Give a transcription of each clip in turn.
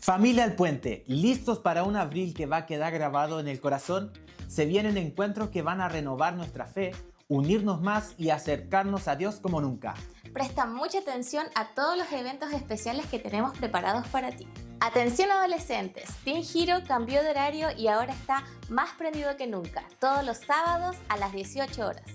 Familia El Puente, ¿listos para un abril que va a quedar grabado en el corazón? Se vienen encuentros que van a renovar nuestra fe, unirnos más y acercarnos a Dios como nunca. Presta mucha atención a todos los eventos especiales que tenemos preparados para ti. Atención adolescentes, Teen Hero cambió de horario y ahora está más prendido que nunca, todos los sábados a las 18 horas.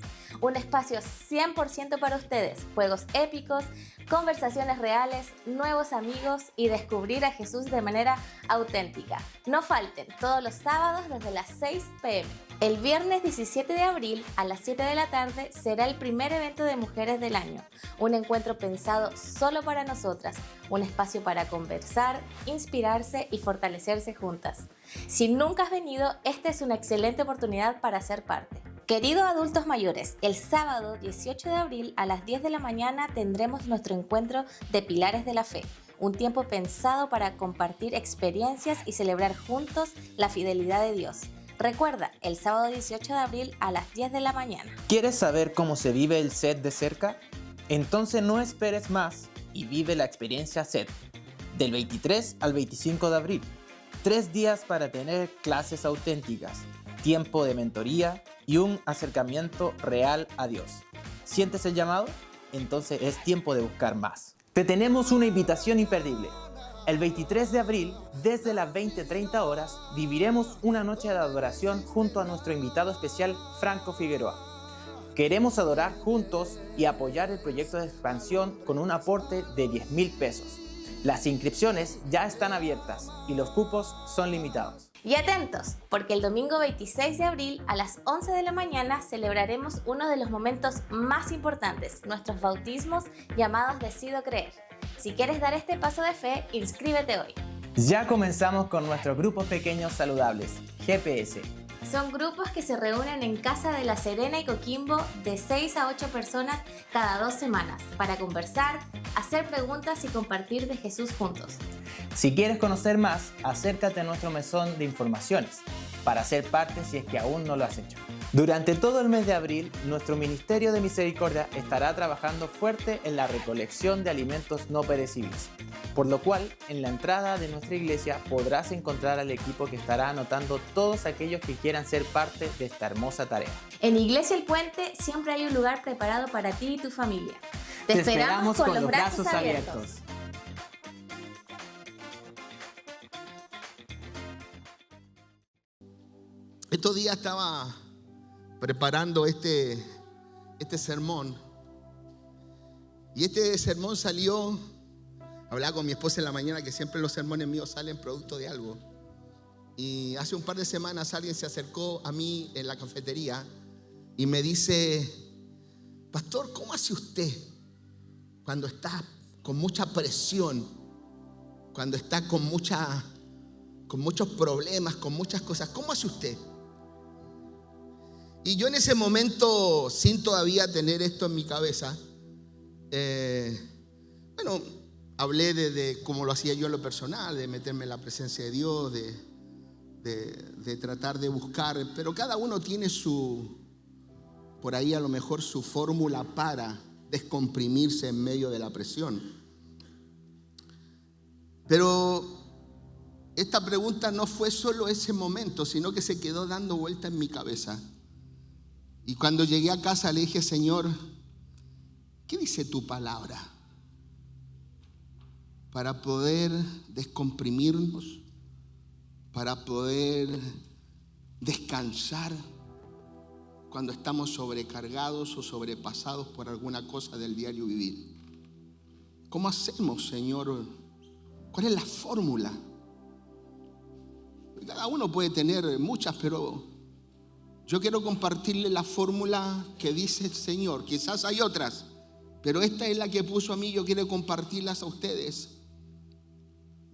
Un espacio 100% para ustedes, juegos épicos, conversaciones reales, nuevos amigos y descubrir a Jesús de manera auténtica. No falten, todos los sábados desde las 6 p.m. El viernes 17 de abril a las 7 de la tarde será el primer evento de mujeres del año. Un encuentro pensado solo para nosotras, un espacio para conversar, inspirarse y fortalecerse juntas. Si nunca has venido, esta es una excelente oportunidad para ser parte. Queridos adultos mayores, el sábado 18 de abril a las 10 de la mañana tendremos nuestro encuentro de Pilares de la Fe, un tiempo pensado para compartir experiencias y celebrar juntos la fidelidad de Dios. Recuerda, el sábado 18 de abril a las 10 de la mañana. ¿Quieres saber cómo se vive el SED de cerca? Entonces no esperes más y vive la experiencia SED, del 23 al 25 de abril. 3 días para tener clases auténticas, tiempo de mentoría y un acercamiento real a Dios. ¿Sientes el llamado? Entonces es tiempo de buscar más. Te tenemos una invitación imperdible. El 23 de abril, desde las 20:30 horas, viviremos una noche de adoración junto a nuestro invitado especial, Franco Figueroa. Queremos adorar juntos y apoyar el proyecto de expansión con un aporte de 10,000 pesos. Las inscripciones ya están abiertas y los cupos son limitados. Y atentos, porque el domingo 26 de abril a las 11 de la mañana celebraremos uno de los momentos más importantes, nuestros bautismos llamados Decido Creer. Si quieres dar este paso de fe, inscríbete hoy. Ya comenzamos con nuestros grupos pequeños saludables, GPS. Son grupos que se reúnen en Casa de La Serena y Coquimbo de 6 a 8 personas cada 2 semanas para conversar, hacer preguntas y compartir de Jesús juntos. Si quieres conocer más, acércate a nuestro mesón de informaciones para ser parte si es que aún no lo has hecho. Durante todo el mes de abril, nuestro Ministerio de Misericordia estará trabajando fuerte en la recolección de alimentos no perecibles, por lo cual en la entrada de nuestra iglesia podrás encontrar al equipo que estará anotando todos aquellos que quieran ser parte de esta hermosa tarea. En Iglesia El Puente siempre hay un lugar preparado para ti y tu familia. Te esperamos con los brazos abiertos. Estos días estaba preparando este sermón y este sermón salió, hablaba con mi esposa en la mañana que siempre los sermones míos salen producto de algo, y hace un par de semanas alguien se acercó a mí en la cafetería y me dice: pastor, ¿cómo hace usted cuando está con mucha presión, cuando está con muchos problemas, con muchas cosas? ¿Cómo hace usted? Y yo en ese momento, sin todavía tener esto en mi cabeza, hablé de cómo lo hacía yo en lo personal, de meterme en la presencia de Dios, de tratar de buscar, pero cada uno tiene por ahí a lo mejor su fórmula para descomprimirse en medio de la presión. Pero esta pregunta no fue solo ese momento, sino que se quedó dando vuelta en mi cabeza. Y cuando llegué a casa le dije: Señor, ¿qué dice tu palabra para poder descomprimirnos, para poder descansar cuando estamos sobrecargados o sobrepasados por alguna cosa del diario vivir? ¿Cómo hacemos, Señor? ¿Cuál es la fórmula? Cada uno puede tener muchas, pero yo quiero compartirle la fórmula que dice el Señor. Quizás hay otras, pero esta es la que puso a mí. Yo quiero compartirlas a ustedes.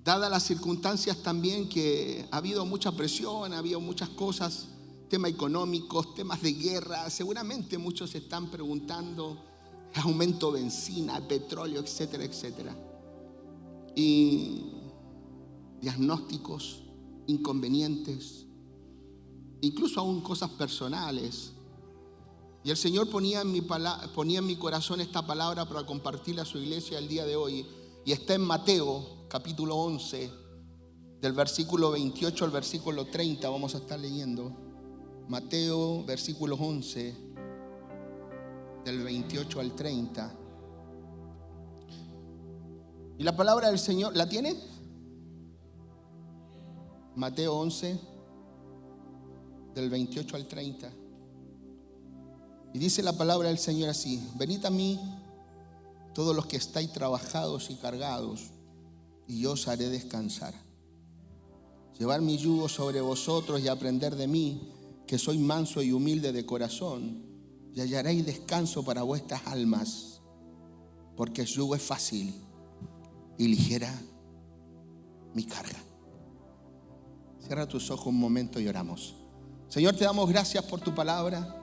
Dadas las circunstancias también que ha habido mucha presión, ha habido muchas cosas, temas económicos, temas de guerra. Seguramente muchos se están preguntando, aumento de benzina, petróleo, etcétera, etcétera. Y diagnósticos, inconvenientes, incluso aún cosas personales. Y el Señor ponía en mi corazón esta palabra para compartirla a su iglesia el día de hoy. Y está en Mateo capítulo 11, del versículo 28 al versículo 30 vamos a estar leyendo. Mateo, versículos 11, del 28 al 30. Y la palabra del Señor, ¿la tiene? Mateo 11, del 28 al 30. Y dice la palabra del Señor así: venid a mí todos los que estáis trabajados y cargados, y yo os haré descansar. Llevad mi yugo sobre vosotros y aprender de mí, que soy manso y humilde de corazón, y hallaréis descanso para vuestras almas, porque el yugo es fácil y ligera mi carga. Cierra tus ojos un momento y oramos. Señor, te damos gracias por tu palabra.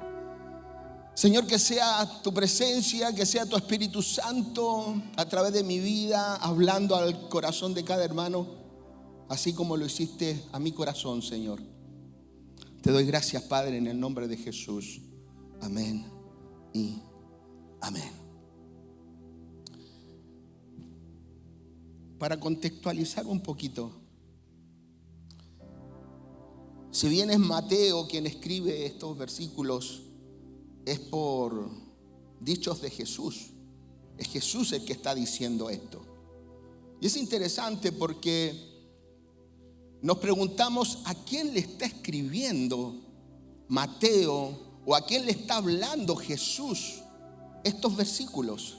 Señor, que sea tu presencia, que sea tu Espíritu Santo a través de mi vida, hablando al corazón de cada hermano, así como lo hiciste a mi corazón, Señor. Te doy gracias, Padre, en el nombre de Jesús. Amén y amén. Para contextualizar un poquito, si bien es Mateo quien escribe estos versículos, es por dichos de Jesús. Es Jesús el que está diciendo esto. Y es interesante porque nos preguntamos a quién le está escribiendo Mateo o a quién le está hablando Jesús estos versículos.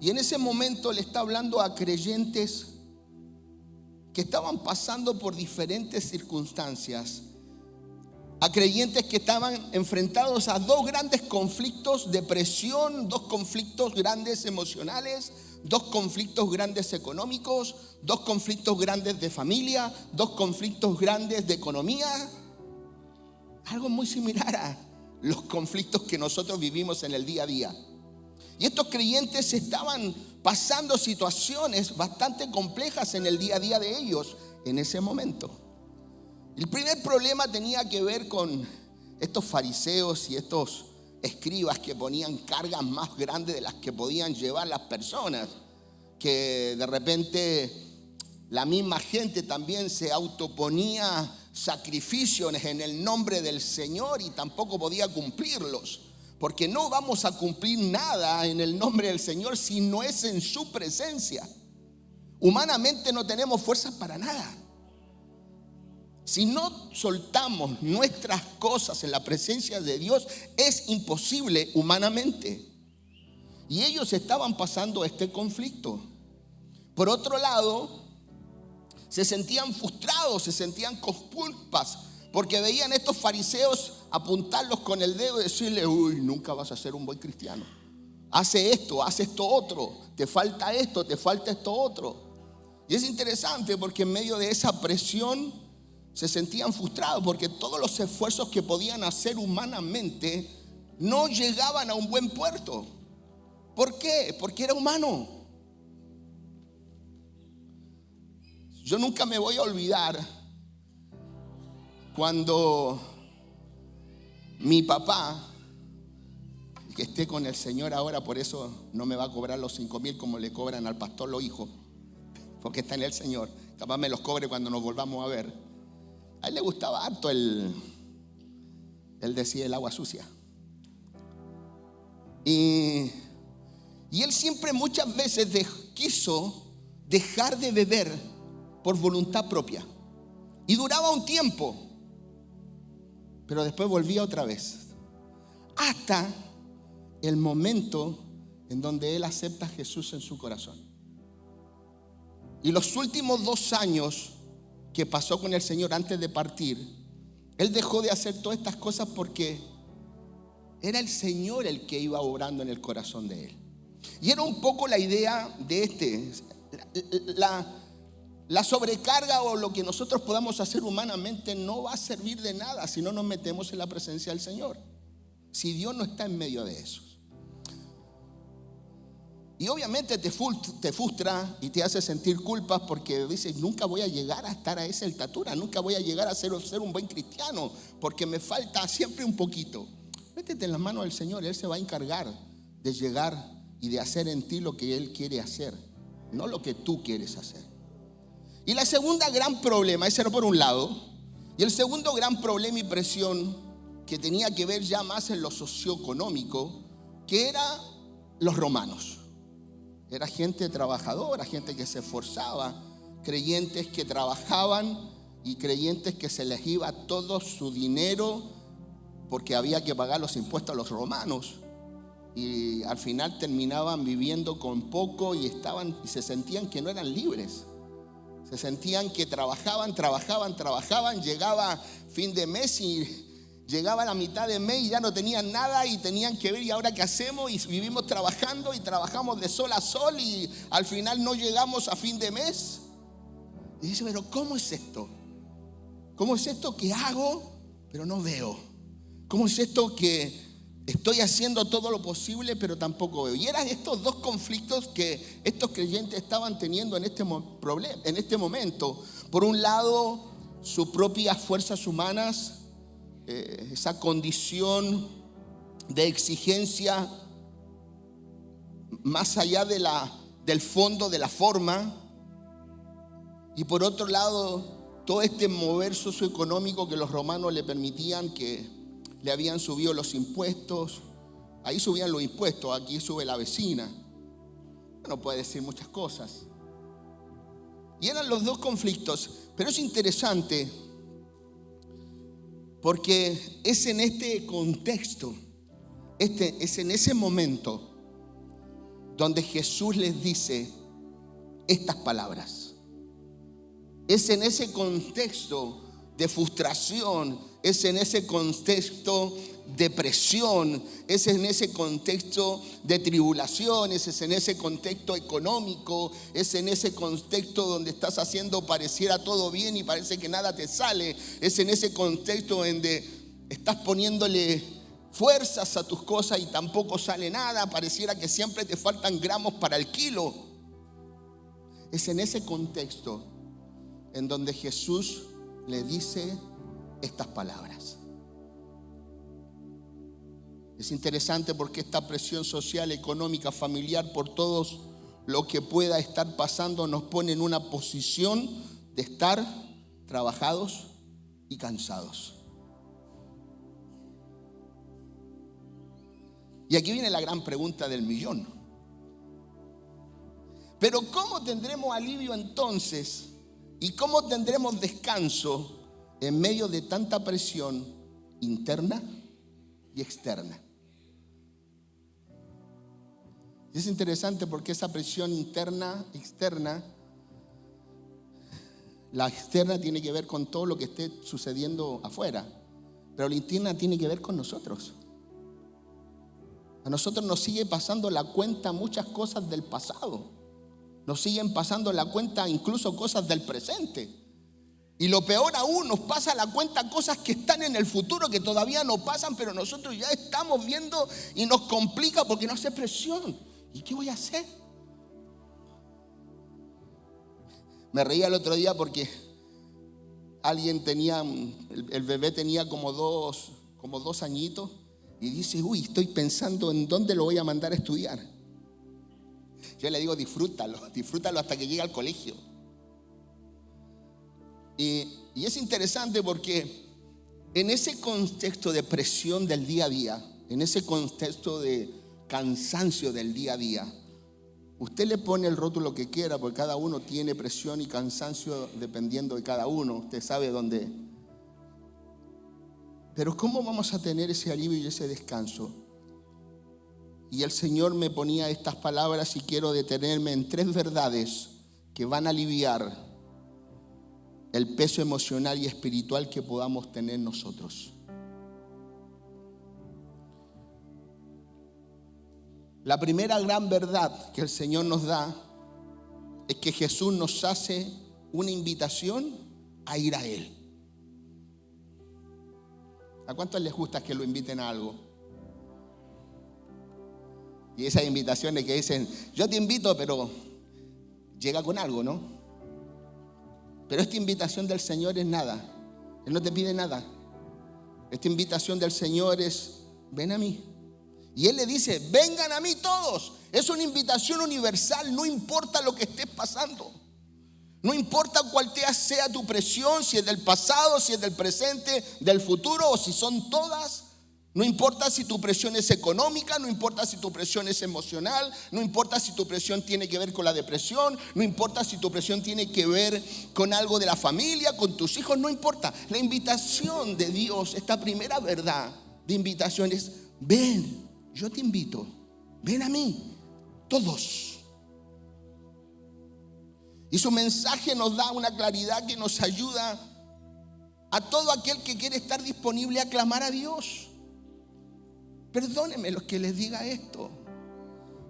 Y en ese momento le está hablando a creyentes que estaban pasando por diferentes circunstancias, a creyentes que estaban enfrentados a dos grandes conflictos de presión, dos conflictos grandes emocionales, dos conflictos grandes económicos, dos conflictos grandes de familia, dos conflictos grandes de economía. Algo muy similar a los conflictos que nosotros vivimos en el día a día. Y estos creyentes estaban pasando situaciones bastante complejas en el día a día de ellos en ese momento. El primer problema tenía que ver con estos fariseos y estos escribas que ponían cargas más grandes de las que podían llevar las personas, que de repente la misma gente también se autoponía sacrificios en el nombre del Señor y tampoco podía cumplirlos, porque no vamos a cumplir nada en el nombre del Señor si no es en su presencia. Humanamente no tenemos fuerzas para nada. Si no soltamos nuestras cosas en la presencia de Dios, es imposible humanamente. Y ellos estaban pasando este conflicto. Por otro lado, se sentían frustrados, se sentían con culpas, porque veían a estos fariseos apuntarlos con el dedo y decirle: uy, nunca vas a ser un buen cristiano. Hace esto otro, te falta esto otro. Y es interesante porque en medio de esa presión se sentían frustrados, porque todos los esfuerzos que podían hacer humanamente no llegaban a un buen puerto. ¿Por qué? Porque era humano. Yo nunca me voy a olvidar cuando mi papá, que esté con el Señor ahora, por eso no me va a cobrar los 5,000 como le cobran al pastor los hijos, porque está en el Señor. Capaz me los cobre cuando nos volvamos a ver. A él le gustaba harto él decía el agua sucia. Y él siempre muchas veces quiso dejar de beber por voluntad propia. Y duraba un tiempo, pero después volvía otra vez. Hasta el momento en donde él acepta a Jesús en su corazón. Y los últimos 2 años que pasó con el Señor antes de partir, él dejó de hacer todas estas cosas porque era el Señor el que iba obrando en el corazón de él. Y era un poco la idea de la sobrecarga o lo que nosotros podamos hacer humanamente no va a servir de nada si no nos metemos en la presencia del Señor, si Dios no está en medio de eso. Y obviamente te frustra y te hace sentir culpas porque dices: nunca voy a llegar a estar a esa estatura, nunca voy a llegar a ser un buen cristiano, porque me falta siempre un poquito. Métete en las manos del Señor, Él se va a encargar de llegar y de hacer en ti lo que Él quiere hacer, no lo que tú quieres hacer. Y la segunda gran problema, ese era por un lado, y el segundo gran problema y presión que tenía que ver ya más en lo socioeconómico, que era los romanos. Era gente trabajadora, gente que se esforzaba, creyentes que trabajaban y creyentes que se les iba todo su dinero porque había que pagar los impuestos a los romanos. Y al final terminaban viviendo con poco y se sentían que no eran libres. Se sentían que trabajaban, llegaba fin de mes y llegaba la mitad de mes y ya no tenían nada y tenían que ver, ¿y ahora qué hacemos? Y vivimos trabajando y trabajamos de sol a sol y al final no llegamos a fin de mes. Y dice, pero ¿cómo es esto? ¿Cómo es esto que hago pero no veo? ¿Cómo es esto que estoy haciendo todo lo posible pero tampoco veo? Y eran estos dos conflictos que estos creyentes estaban teniendo en este momento. Por un lado, sus propias fuerzas humanas, esa condición de exigencia más allá del fondo, de la forma. Y por otro lado, todo este mover socioeconómico que los romanos le permitían, que le habían subido los impuestos. Ahí subían los impuestos, aquí sube la vecina. Uno puede decir muchas cosas. Y eran los dos conflictos. Pero es interesante porque es en este contexto, es en ese momento donde Jesús les dice estas palabras. Es en ese contexto de frustración, es en ese contexto de presión, es en ese contexto de tribulaciones, es en ese contexto económico, es en ese contexto donde estás haciendo pareciera todo bien y parece que nada te sale, es en ese contexto donde estás poniéndole fuerzas a tus cosas y tampoco sale nada, pareciera que siempre te faltan gramos para el kilo. Es en ese contexto en donde Jesús le dice estas palabras. Es interesante porque esta presión social, económica, familiar, por todos lo que pueda estar pasando, nos pone en una posición de estar trabajados y cansados. Y aquí viene la gran pregunta del millón. Pero ¿cómo tendremos alivio entonces? ¿Y cómo tendremos descanso en medio de tanta presión interna y externa? Y es interesante porque esa presión interna, externa, la externa tiene que ver con todo lo que esté sucediendo afuera, pero la interna tiene que ver con nosotros. A nosotros nos sigue pasando la cuenta muchas cosas del pasado. Nos siguen pasando la cuenta incluso cosas del presente. Y lo peor aún, nos pasa la cuenta cosas que están en el futuro, que todavía no pasan, pero nosotros ya estamos viendo y nos complica porque nos hace presión. ¿Y qué voy a hacer? Me reía el otro día porque alguien tenía, el bebé tenía como dos añitos y dice, uy, estoy pensando en dónde lo voy a mandar a estudiar. Yo le digo, disfrútalo hasta que llegue al colegio. Y es interesante porque en ese contexto de presión del día a día, en ese contexto de cansancio del día a día, usted le pone el rótulo que quiera, porque cada uno tiene presión y cansancio dependiendo de cada uno. Usted sabe dónde. Pero ¿cómo vamos a tener ese alivio y ese descanso? Y el Señor me ponía estas palabras y quiero detenerme en 3 verdades que van a aliviar el peso emocional y espiritual que podamos tener nosotros. La primera gran verdad que el Señor nos da es que Jesús nos hace una invitación a ir a Él. ¿A cuántos les gusta que lo inviten a algo? Y esas invitaciones que dicen, yo te invito, pero llega con algo, ¿no? Pero esta invitación del Señor es nada. Él no te pide nada. Esta invitación del Señor es, ven a mí. Y Él le dice, vengan a mí todos. Es una invitación universal, no importa lo que estés pasando. No importa cuál sea tu presión, si es del pasado, si es del presente, del futuro o si son todas. No importa si tu presión es económica, no importa si tu presión es emocional, no importa si tu presión tiene que ver con la depresión, no importa si tu presión tiene que ver con algo de la familia, con tus hijos, no importa. La invitación de Dios, esta primera verdad de invitación es: ven, yo te invito, ven a mí, todos. Y su mensaje nos da una claridad que nos ayuda a todo aquel que quiere estar disponible a clamar a Dios. Perdónenme los que les diga esto,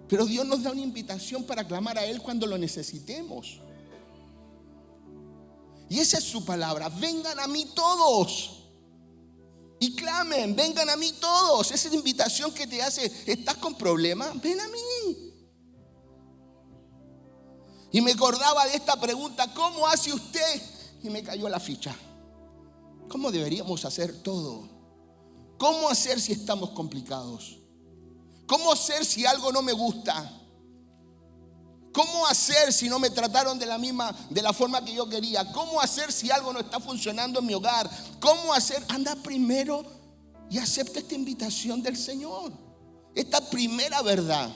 pero Dios nos da una invitación para clamar a Él cuando lo necesitemos. Y esa es su palabra: vengan a mí todos y clamen, vengan a mí todos. Esa es la invitación que te hace: ¿estás con problemas? Ven a mí. Y me acordaba de esta pregunta: ¿cómo hace usted? Y me cayó la ficha. ¿Cómo deberíamos hacer todo? ¿Cómo hacer si estamos complicados? ¿Cómo hacer si algo no me gusta? ¿Cómo hacer si no me trataron de la forma que yo quería? ¿Cómo hacer si algo no está funcionando en mi hogar? ¿Cómo hacer? Anda primero y acepta esta invitación del Señor. Esta primera verdad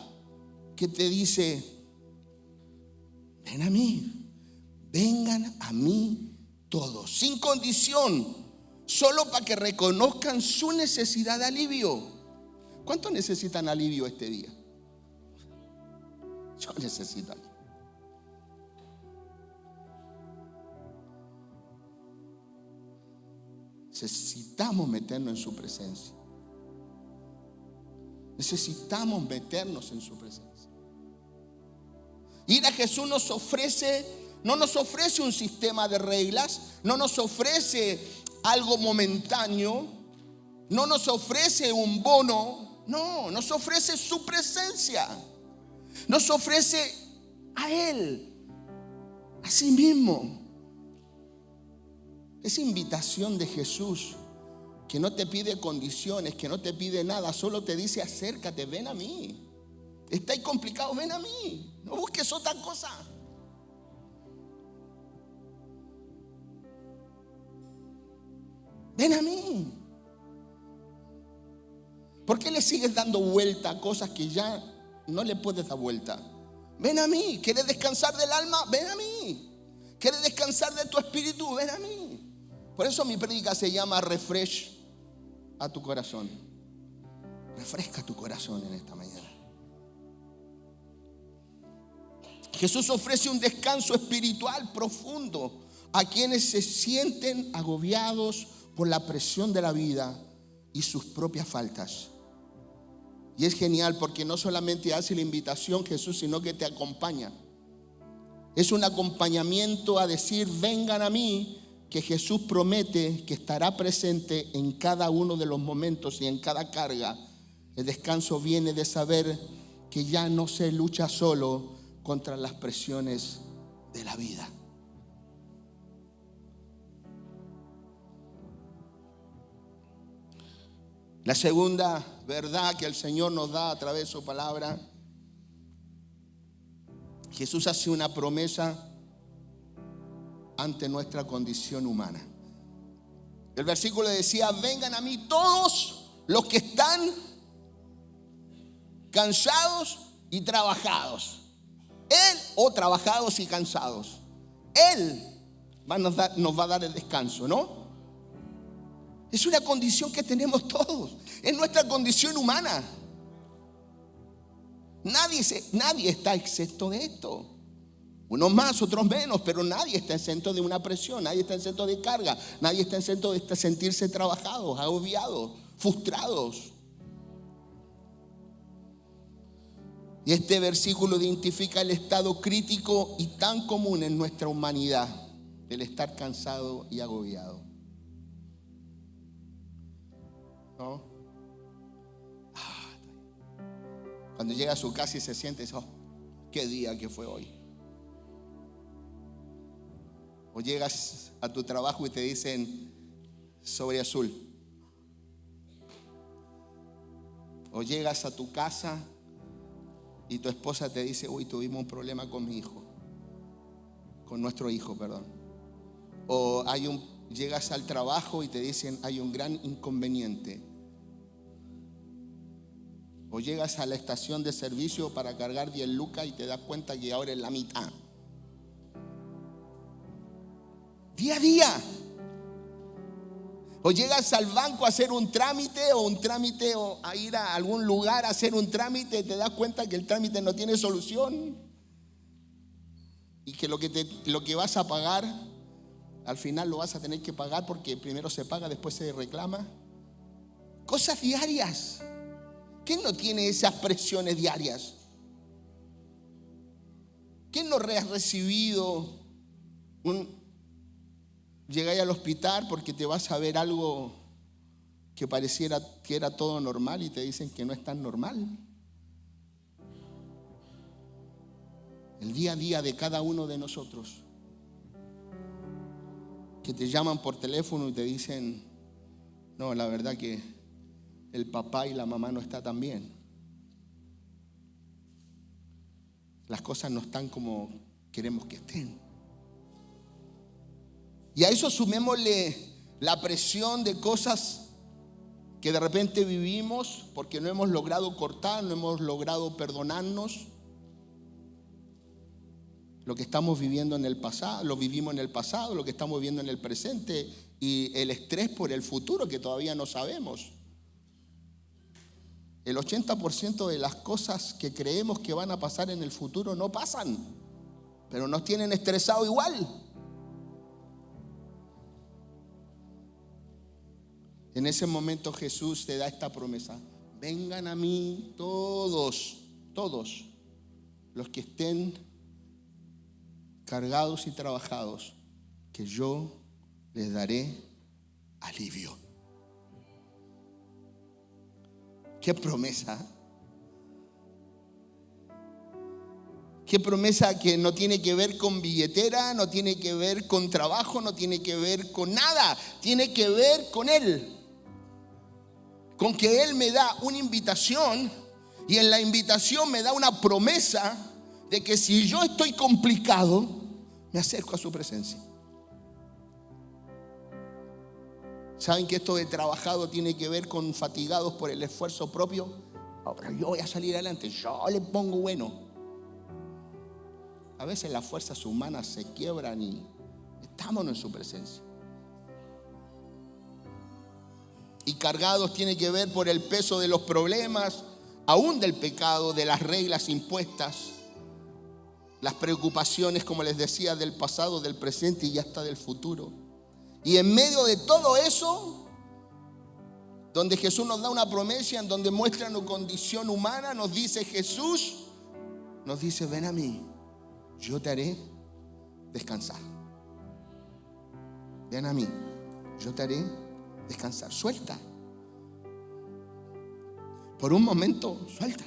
que te dice: ven a mí, vengan a mí todos, sin condición. Solo para que reconozcan su necesidad de alivio. ¿Cuántos necesitan alivio este día? Yo necesito alivio. Necesitamos meternos en su presencia. Necesitamos meternos en su presencia. Ir a Jesús no nos ofrece un sistema de reglas, no nos ofrece algo momentáneo, no nos ofrece un bono, no, nos ofrece su presencia, nos ofrece a Él, a sí mismo. Esa invitación de Jesús, que no te pide condiciones, que no te pide nada, solo te dice: acércate, ven a mí. Estáis complicados, ven a mí, no busques otra cosa. Ven a mí. ¿Por qué le sigues dando vuelta a cosas que ya no le puedes dar vuelta? Ven a mí. ¿Quieres descansar del alma? Ven a mí. ¿Quieres descansar de tu espíritu? Ven a mí. Por eso mi prédica se llama Refresh a tu corazón. Refresca tu corazón en esta mañana. Jesús ofrece un descanso espiritual profundo a quienes se sienten agobiados por la presión de la vida y sus propias faltas. Y es genial porque no solamente hace la invitación Jesús, sino que te acompaña. Es un acompañamiento a decir: vengan a mí, que Jesús promete que estará presente en cada uno de los momentos y en cada carga. El descanso viene de saber que ya no se lucha solo contra las presiones de la vida. La segunda verdad que el Señor nos da a través de su palabra: Jesús hace una promesa ante nuestra condición humana. El versículo decía: vengan a mí todos los que están cansados y trabajados. Él, o trabajados y cansados, Él nos va a dar el descanso, ¿no? Es una condición que tenemos todos. Es nuestra condición humana. Nadie está exento de esto. Unos más, otros menos, pero nadie está exento de una presión. Nadie está exento de carga. Nadie está exento de sentirse trabajados, agobiados, frustrados. Y este versículo identifica el estado crítico y tan común en nuestra humanidad, el estar cansado y agobiado. ¿No? Cuando llega a su casa y se siente: oh, qué día que fue hoy. O llegas a tu trabajo y te dicen: sobre azul. O llegas a tu casa y tu esposa te dice: uy, tuvimos un problema con mi hijo. con nuestro hijo, perdón. O llegas al trabajo y te dicen hay un gran inconveniente. O llegas a la estación de servicio para cargar 10 lucas y te das cuenta que ahora es la mitad. Día a día. O llegas al banco a hacer un trámite o a ir a algún lugar a hacer un trámite y te das cuenta que el trámite no tiene solución. Y que lo que vas a pagar, al final lo vas a tener que pagar porque primero se paga, después se reclama. Cosas diarias. ¿Quién no tiene esas presiones diarias? ¿Quién no ha recibido llegáis al hospital porque te vas a ver algo que pareciera que era todo normal y te dicen que no es tan normal? El día a día de cada uno de nosotros, que te llaman por teléfono y te dicen, no, la verdad que el papá y la mamá no están tan bien. Las cosas no están como queremos que estén. Y a eso sumémosle la presión de cosas que de repente vivimos porque no hemos logrado cortar, no hemos logrado perdonarnos. Lo que estamos viviendo en el pasado, lo vivimos en el pasado, lo que estamos viviendo en el presente y el estrés por el futuro que todavía no sabemos. El 80% de las cosas que creemos que van a pasar en el futuro no pasan, pero nos tienen estresados igual. En ese momento Jesús te da esta promesa: vengan a mí todos los que estén cargados y trabajados, que yo les daré alivio. ¡Qué promesa! ¡Qué promesa que no tiene que ver con billetera, no tiene que ver con trabajo, no tiene que ver con nada! Tiene que ver con Él. Con que Él me da una invitación y en la invitación me da una promesa de que si yo estoy complicado, me acerco a su presencia. ¿Saben que esto de trabajado tiene que ver con fatigados por el esfuerzo propio? Oh, pero yo voy a salir adelante, yo le pongo bueno. A veces las fuerzas humanas se quiebran y estamos en su presencia. Y cargados tiene que ver por el peso de los problemas, aún del pecado, de las reglas impuestas, las preocupaciones, como les decía, del pasado, del presente y hasta del futuro. Y en medio de todo eso, donde Jesús nos da una promesa, en donde muestra nuestra condición humana, nos dice Jesús, nos dice: ven a mí, yo te haré descansar. Ven a mí, yo te haré descansar. Suelta. Por un momento, suelta.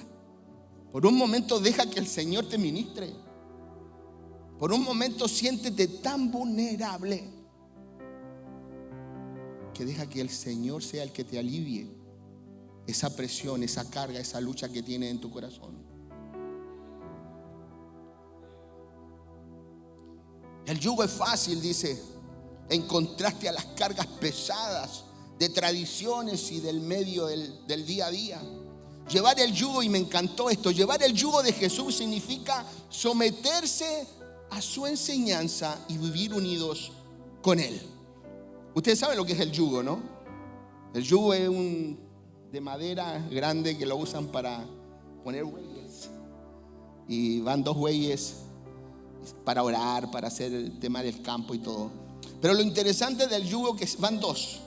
Por un momento deja que el Señor te ministre. Por un momento siéntete tan vulnerable que deja que el Señor sea el que te alivie esa presión, esa carga, esa lucha que tienes en tu corazón. El yugo es fácil, dice, en contraste a las cargas pesadas de tradiciones y del medio del día a día. Llevar el yugo, y me encantó esto, llevar el yugo de Jesús significa someterse a su enseñanza y vivir unidos con Él. Ustedes saben lo que es el yugo, ¿no? El yugo es de madera grande que lo usan para poner bueyes. Y van 2 bueyes para orar, para hacer el tema del campo y todo. Pero lo interesante del yugo es que van 2.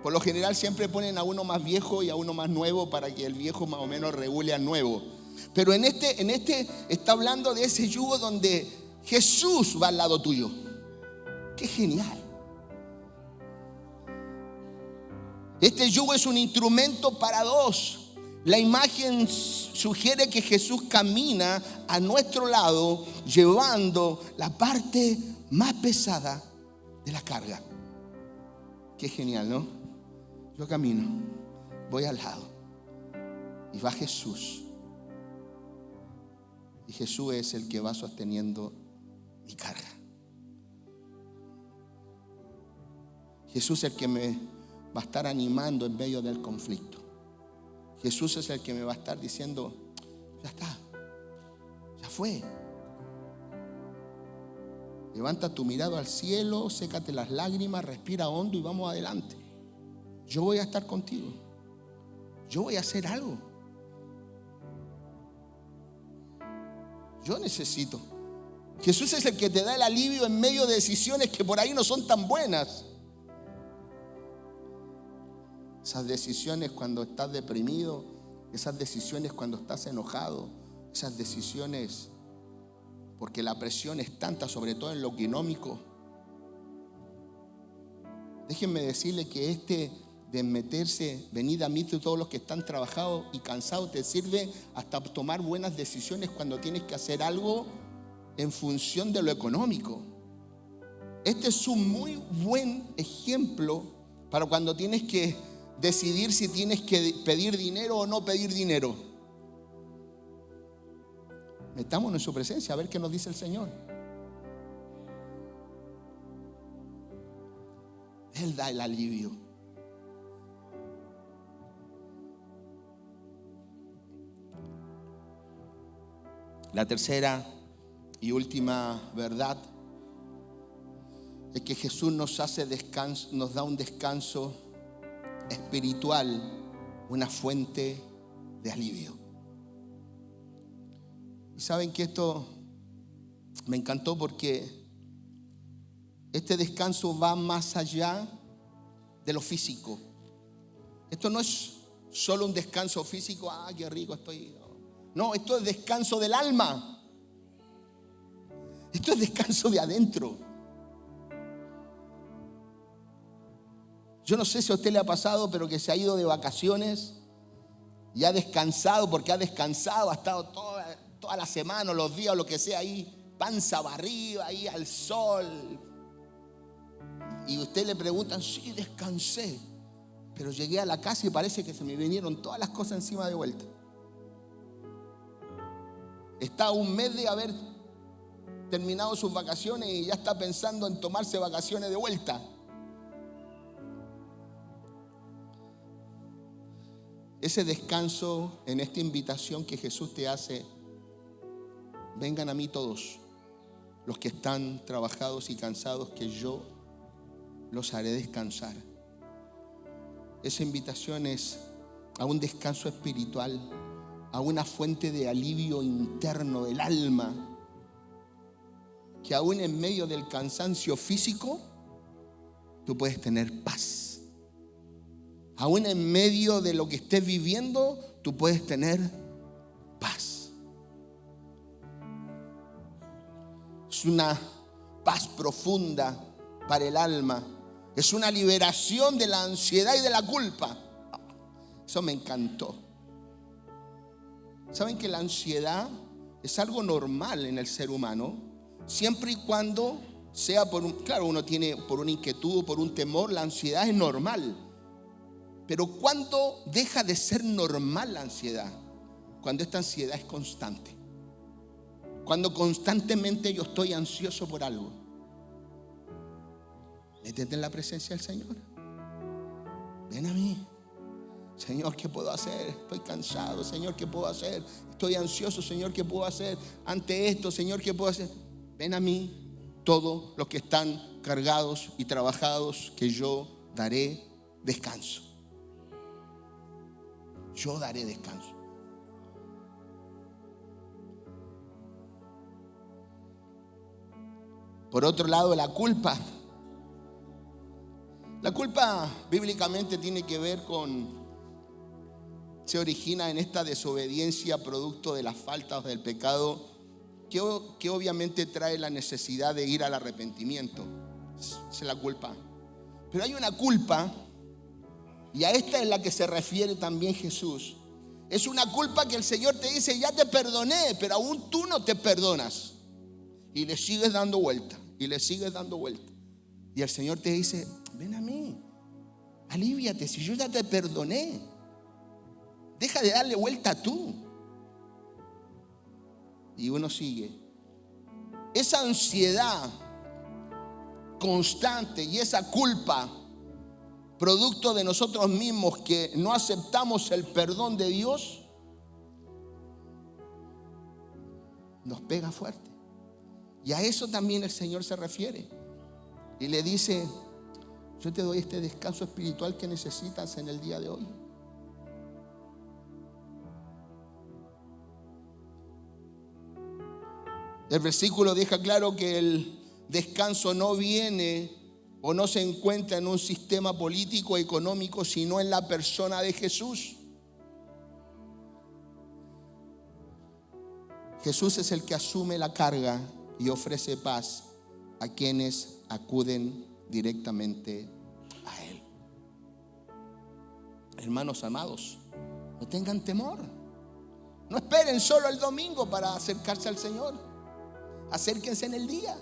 Por lo general siempre ponen a uno más viejo y a uno más nuevo para que el viejo más o menos regule al nuevo. Pero en este está hablando de ese yugo donde Jesús va al lado tuyo. ¡Qué genial! Este yugo es un instrumento para 2. La imagen sugiere que Jesús camina a nuestro lado llevando la parte más pesada de la carga. Qué genial, ¿no? Yo camino, voy al lado y va Jesús. Y Jesús es el que va sosteniendo mi carga. Jesús es el que me va a estar animando en medio del conflicto. Jesús es el que me va a estar diciendo, ya está, ya fue. Levanta tu mirada al cielo, sécate las lágrimas, respira hondo y vamos adelante. Yo voy a estar contigo. Yo voy a hacer algo. Yo necesito. Jesús es el que te da el alivio en medio de decisiones que por ahí no son tan buenas. Esas decisiones cuando estás deprimido, esas decisiones cuando estás enojado, esas decisiones porque la presión es tanta, sobre todo en lo económico. Déjenme decirle que de meterse, venid a mí todos los que están trabajados y cansados, te sirve hasta tomar buenas decisiones cuando tienes que hacer algo en función de lo económico. Este es un muy buen ejemplo para cuando tienes que decidir si tienes que pedir dinero o no pedir dinero. Metámonos en su presencia a ver qué nos dice el Señor. Él da el alivio. La tercera y última verdad es que Jesús nos hace descanso, nos da un descanso espiritual, una fuente de alivio. Y saben que esto me encantó porque este descanso va más allá de lo físico. Esto no es solo un descanso físico, qué rico estoy. No, esto es descanso del alma. Esto es descanso de adentro. Yo no sé si a usted le ha pasado, pero que se ha ido de vacaciones y ha descansado, porque ha descansado, ha estado toda la semana, los días, o lo que sea, ahí, panza arriba, ahí al sol. Y usted le preguntan, sí, descansé, pero llegué a la casa y parece que se me vinieron todas las cosas encima de vuelta. Está a un mes de haber terminado sus vacaciones y ya está pensando en tomarse vacaciones de vuelta. Ese descanso en esta invitación que Jesús te hace, vengan a mí todos los que están trabajados y cansados, que yo los haré descansar. Esa invitación es a un descanso espiritual, a una fuente de alivio interno del alma, que aún en medio del cansancio físico tú puedes tener paz. Aún en medio de lo que estés viviendo tú puedes tener paz. Es una paz profunda para el alma. Es una liberación de la ansiedad y de la culpa. Eso me encantó. ¿Saben que la ansiedad es algo normal en el ser humano? Siempre y cuando sea claro, uno tiene por una inquietud, por un temor, la ansiedad es normal. Pero ¿cuándo deja de ser normal la ansiedad? Cuando esta ansiedad es constante. Cuando constantemente yo estoy ansioso por algo. Métete en la presencia del Señor. Ven a mí. Señor, ¿qué puedo hacer? Estoy cansado. Señor, ¿qué puedo hacer? Estoy ansioso. Señor, ¿qué puedo hacer ante esto? Señor, ¿qué puedo hacer? Ven a mí todos los que están cargados y trabajados, que yo daré descanso. Yo daré descanso. Por otro lado, la culpa. La culpa bíblicamente tiene que ver se origina en esta desobediencia producto de las faltas del pecado, que obviamente trae la necesidad de ir al arrepentimiento. Esa es la culpa. Pero hay una culpa, y a esta es la que se refiere también Jesús. Es una culpa que el Señor te dice, ya te perdoné, pero aún tú no te perdonas. Y le sigues dando vuelta, y le sigues dando vuelta. Y el Señor te dice, ven a mí, alíviate, si yo ya te perdoné. Deja de darle vuelta tú. Y uno sigue. Esa ansiedad constante y esa culpa producto de nosotros mismos que no aceptamos el perdón de Dios, nos pega fuerte. Y a eso también el Señor se refiere. Y le dice: yo te doy este descanso espiritual que necesitas en el día de hoy. El versículo deja claro que el descanso no viene o no se encuentra en un sistema político, económico, sino en la persona de Jesús. Jesús es el que asume la carga y ofrece paz a quienes acuden directamente a Él. Hermanos amados, no tengan temor. No esperen solo el domingo para acercarse al Señor. Acérquense en el día,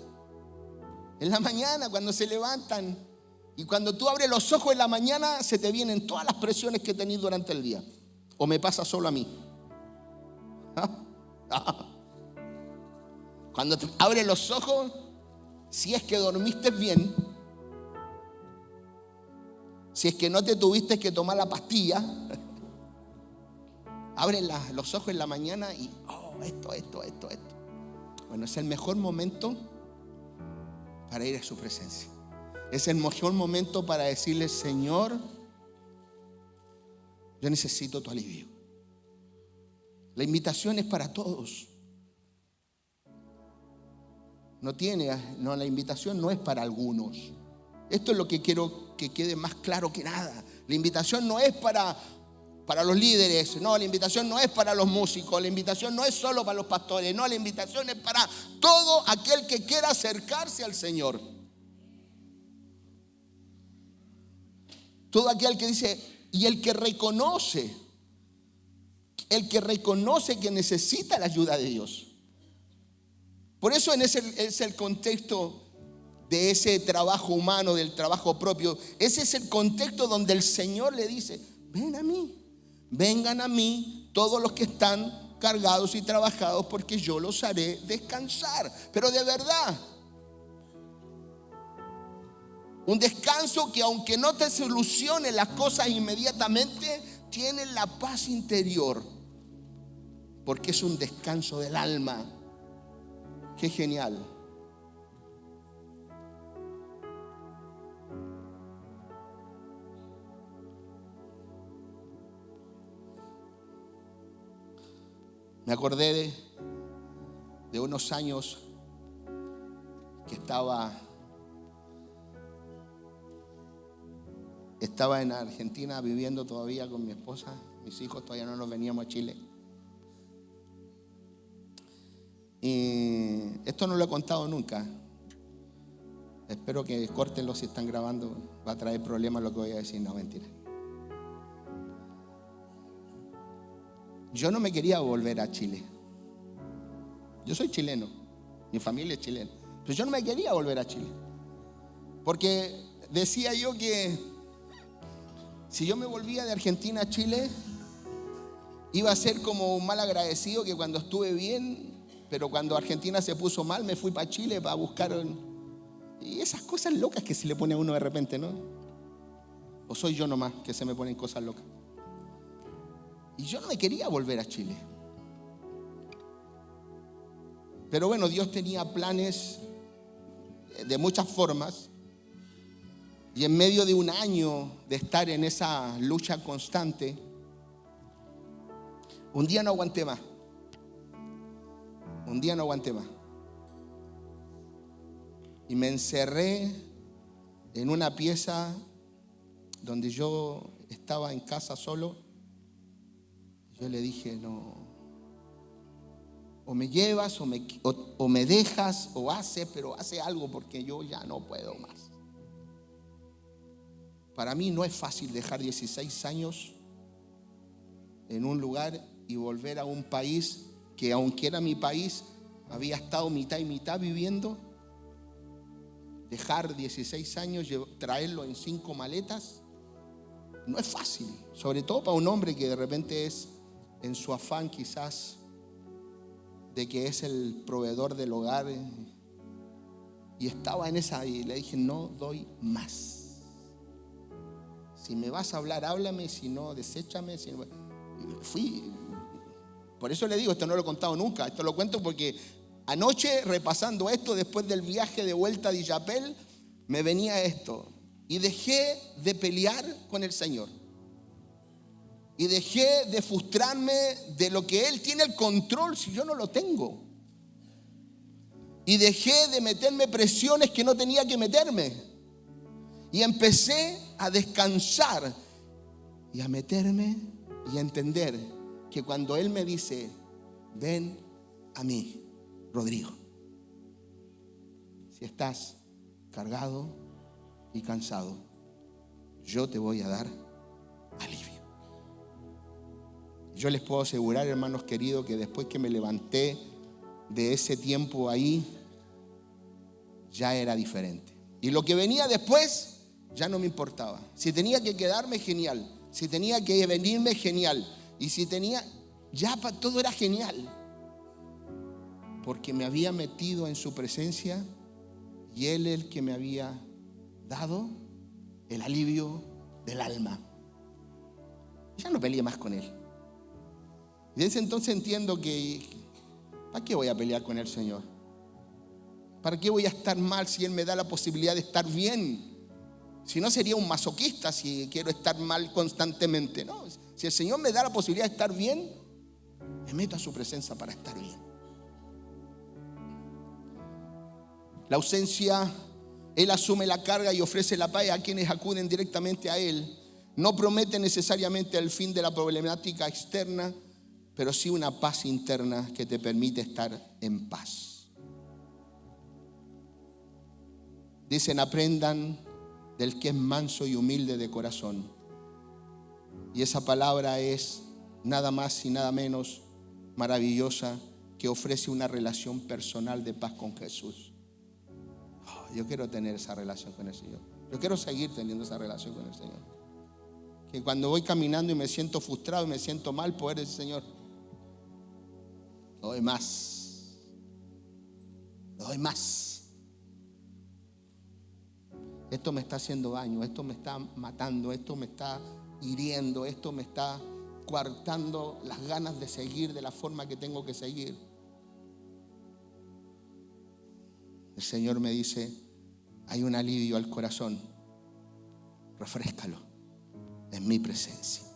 en la mañana, cuando se levantan. Y cuando tú abres los ojos en la mañana, se te vienen todas las presiones que tenés durante el día. ¿O me pasa solo a mí? Cuando te abres los ojos, si es que dormiste bien, si es que no te tuviste que tomar la pastilla, abres los ojos en la mañana y esto. Bueno, es el mejor momento para ir a su presencia. Es el mejor momento para decirle: Señor, yo necesito tu alivio. La invitación es para todos. La invitación no es para algunos. Esto es lo que quiero que quede más claro que nada. La invitación no es para los líderes, no, la invitación no es para los músicos, la invitación no es solo para los pastores, no, la invitación es para todo aquel que quiera acercarse al Señor. Todo aquel que dice, y el que reconoce que necesita la ayuda de Dios. Por eso es el contexto de ese trabajo humano, del trabajo propio. Ese es el contexto donde el Señor le dice: vengan a mí todos los que están cargados y trabajados, porque yo los haré descansar. Pero de verdad, un descanso que, aunque no te solucione las cosas inmediatamente, tiene la paz interior, porque es un descanso del alma. Qué genial. Me acordé de unos años que estaba en Argentina viviendo todavía con mi esposa. Mis hijos todavía no nos veníamos a Chile. Y esto no lo he contado nunca. Espero que córtenlo si están grabando. Va a traer problemas lo que voy a decir. No, mentira. Yo no me quería volver a Chile. Yo soy chileno, mi familia es chilena, pero yo no me quería volver a Chile, porque decía yo que si yo me volvía de Argentina a Chile, iba a ser como un mal agradecido, que cuando estuve bien, pero cuando Argentina se puso mal, me fui para Chile para buscar. Y esas cosas locas que se le pone a uno de repente, ¿no? ¿O soy yo nomás que se me ponen cosas locas? Y yo no me quería volver a Chile. Pero bueno, Dios tenía planes de muchas formas. Y en medio de un año de estar en esa lucha constante, un día no aguanté más. Y me encerré en una pieza donde yo estaba en casa solo. Yo le dije: no, o me llevas o me dejas, o pero hace algo, porque yo ya no puedo más. Para mí no es fácil dejar 16 años en un lugar y volver a un país que, aunque era mi país, había estado mitad y mitad viviendo. Dejar 16 años, traerlo en 5 maletas, no es fácil, sobre todo para un hombre que de repente es, en su afán quizás de que es el proveedor del hogar, y estaba en esa, y le dije: no doy más. Si me vas a hablar, háblame, si no, deséchame. Por eso le digo, esto no lo he contado nunca, esto lo cuento porque anoche repasando esto, después del viaje de vuelta a Illapel, me venía esto. Y dejé de pelear con el Señor. Y dejé de frustrarme de lo que Él tiene el control si yo no lo tengo. Y dejé de meterme presiones que no tenía que meterme. Y empecé a descansar y a meterme y a entender que cuando Él me dice, ven a mí, Rodrigo, si estás cargado y cansado, yo te voy a dar alivio. Yo les puedo asegurar, hermanos queridos, que después que me levanté de ese tiempo ahí, ya era diferente. Y lo que venía después ya no me importaba. Si tenía que quedarme, genial. Si tenía que venirme, genial. Y si tenía, ya todo era genial. Porque me había metido en su presencia y Él es el que me había dado el alivio del alma. Ya no peleé más con Él. Y desde entonces entiendo que ¿para qué voy a pelear con el Señor? ¿Para qué voy a estar mal si Él me da la posibilidad de estar bien? Si no, sería un masoquista si quiero estar mal constantemente. No, si el Señor me da la posibilidad de estar bien, me meto a su presencia para estar bien. La ausencia, Él asume la carga y ofrece la paz a quienes acuden directamente a Él. No promete necesariamente el fin de la problemática externa, pero sí una paz interna que te permite estar en paz. Dicen, aprendan del que es manso y humilde de corazón. Y esa palabra es nada más y nada menos maravillosa que ofrece una relación personal de paz con Jesús. Yo quiero tener esa relación con el Señor. Yo quiero seguir teniendo esa relación con el Señor. Que cuando voy caminando y me siento frustrado y me siento mal, poder decir, Señor, doy más. Doy más. Esto me está haciendo daño, esto me está matando, esto me está hiriendo, esto me está coartando las ganas de seguir de la forma que tengo que seguir. El Señor me dice, hay un alivio al corazón, refréscalo en mi presencia.